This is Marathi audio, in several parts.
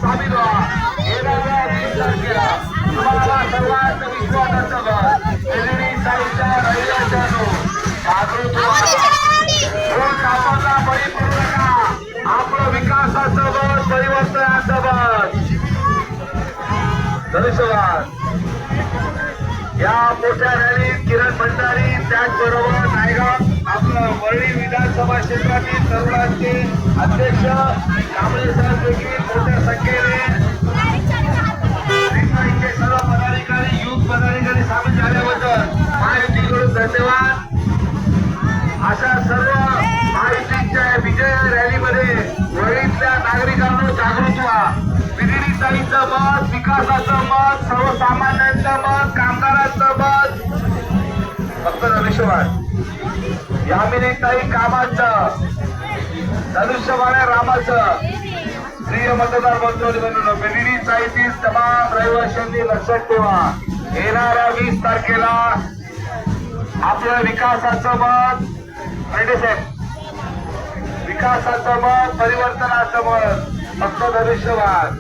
सामील व्हा. येणाऱ्या 20 तारखेला तुम्हाला सर्वांचं विश्वासाचं बळ एलईडी साईडच्या रहिवाशांनो जागृत व्हा. कोण सापडला बळी पडू नका. आपलं विकासाचं बळ, परिवर्तनाचं बळ. धन्यवाद. या मोठ्या रॅलीत किरण भंडारी त्याचबरोबर नायगाव आपलं वरळी विधानसभा क्षेत्रातील तरुणांचे अध्यक्ष कांबळे साहेब देखील मोठ्या संख्येने सर्व पदाधिकारी युथ पदाधिकारी सामील झाल्याबद्दल महायुतीकडून धन्यवाद. अशा सर्व महायुतीच्या विजय रॅलीमध्ये वरळीतल्या नागरिकांना जागृत व्हा. विधिताईंचं मत, विकासाचं मत, सर्वसामान्यांचं मत, कामगारांचं मत. फक्त धनुष्यबाण यामिनीताई कामाचं, धनुष्यबाण रामाचं. प्रिय मतदार बंधूंनो, बेलिडी चाळीतील तमाम रहिवाशांनी लक्षात ठेवा. येणाऱ्या 20 तारखेला आपलं विकासाचं मत, विकासाचं मत, परिवर्तनाचं मत. फक्त धनुष्यबाण.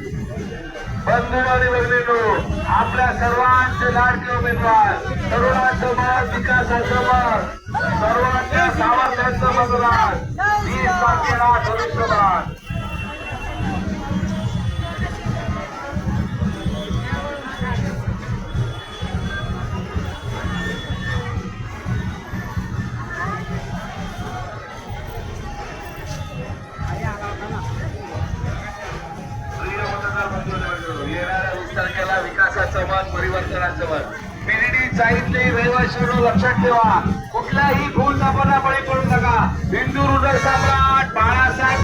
बंधू आणि भगिनींनो, आपल्या सर्वांचे लाडके उमेदवार, तरुणांचं मत, विकासाचं मत, सर्वांच्या सामर्थ्याचं मतदान 20 तारखेला धनुष्यबाण. तारखेला विकासाचं मत, परिवर्तनाचं मत. बेलिडी चाळीतले रहिवाशांनो लक्षात ठेवा. कुठल्याही भूलथापांना बळी पडू नका. हिंदू हृदय सम्राट बाळा